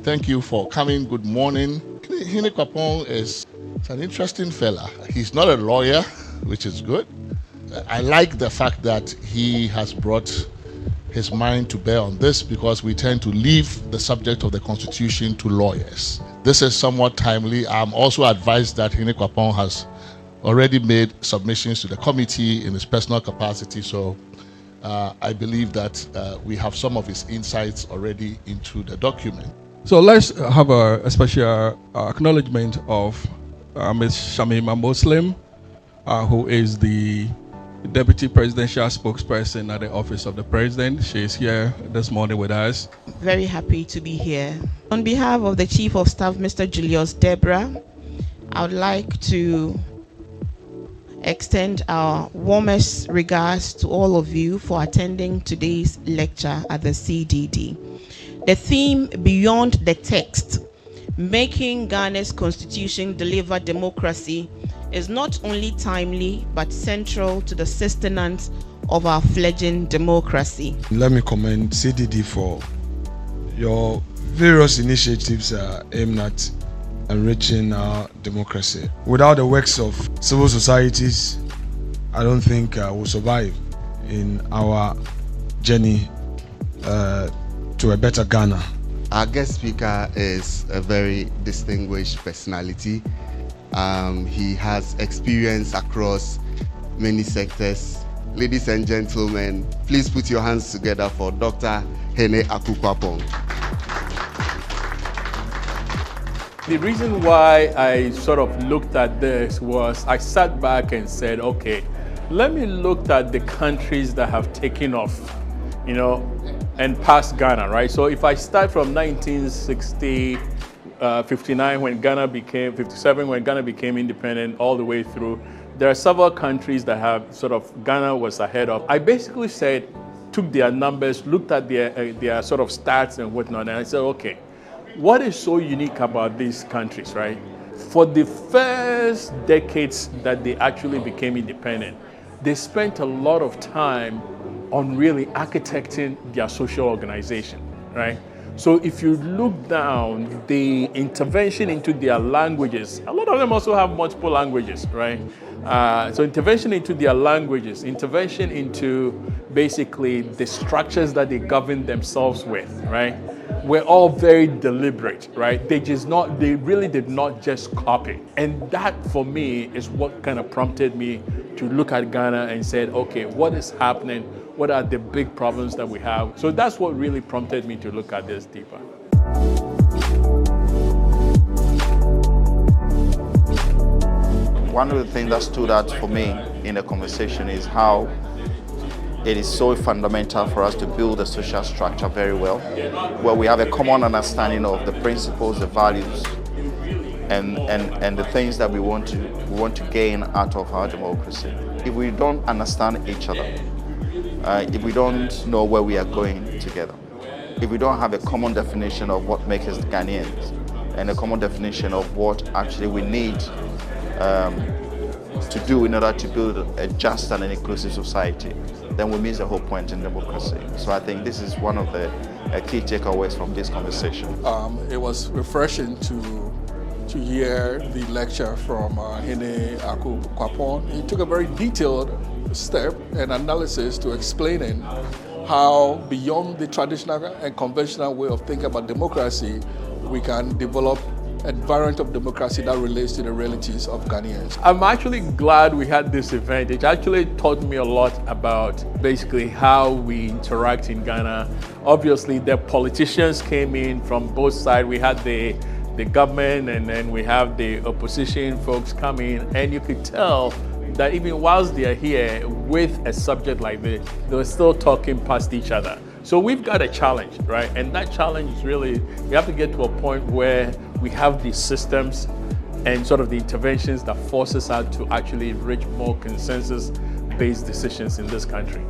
Thank you for coming. Good morning. Hene Kwapong is an interesting fella. He's not a lawyer, which is good. I like the fact that he has brought his mind to bear on this, because we tend to leave the subject of the Constitution to lawyers. This is somewhat timely. I'm also advised that Hene Kwapong has already made submissions to the committee in his personal capacity, so I believe that we have some of his insights already into the document. So let's have a special acknowledgement of Ms. Shamima Muslim, who is the Deputy Presidential Spokesperson at the Office of the President. She is here this morning with us. Very happy to be here. On behalf of the Chief of Staff, Mr. Julius Debra, I would like to extend our warmest regards to all of you for attending today's lecture at the CDD. The theme, Beyond the Text, Making Ghana's Constitution Deliver Democracy, is not only timely but central to the sustenance of our fledgling democracy. Let me commend CDD for your various initiatives aimed at enriching our democracy. Without the works of civil societies, I don't think we'll survive in our journey to a better Ghana. Our guest speaker is a very distinguished personality. He has experience across many sectors. Ladies and gentlemen, please put your hands together for Dr. Hene Kwapong. The reason why I sort of looked at this was I sat back and said, okay, let me look at the countries that have taken off, and past Ghana, right? So if I start from 1960, 59 when Ghana became, 57 when Ghana became independent, all the way through, there are several countries that have sort of Ghana was ahead of. I basically said, took their numbers, looked at their sort of stats and whatnot, and I said, okay, what is so unique about these countries, right? For the first decades that they actually became independent, they spent a lot of time on really architecting their social organization, right? So if you look down, the intervention into their languages, a lot of them also have multiple languages, right? So intervention into their languages, intervention into basically the structures that they govern themselves with, right? We're all very deliberate, right? They really did not just copy. And that for me is what kind of prompted me to look at Ghana and said, okay, what is happening? What are the big problems that we have? So that's what really prompted me to look at this deeper. One of the things that stood out for me in the conversation is how it is so fundamental for us to build a social structure very well, where we have a common understanding of the principles, the values, and the things that we want to gain out of our democracy. If we don't understand each other, if we don't know where we are going together, if we don't have a common definition of what makes us Ghanaians and a common definition of what actually we need to do in order to build a just and an inclusive society, then we miss the whole point in democracy. So I think this is one of the key takeaways from this conversation. It was refreshing to hear the lecture from Hene Kwapong. He took a very detailed step and analysis to explaining how beyond the traditional and conventional way of thinking about democracy, we can develop a variant of democracy that relates to the realities of Ghanaians. I'm actually glad we had this event. It actually taught me a lot about basically how we interact in Ghana. Obviously, the politicians came in from both sides. We had the government and then we have the opposition folks come in, and you could tell that even whilst they are here with a subject like this, they were still talking past each other. So we've got a challenge, right? And that challenge is really, we have to get to a point where we have these systems and sort of the interventions that force us out to actually reach more consensus-based decisions in this country.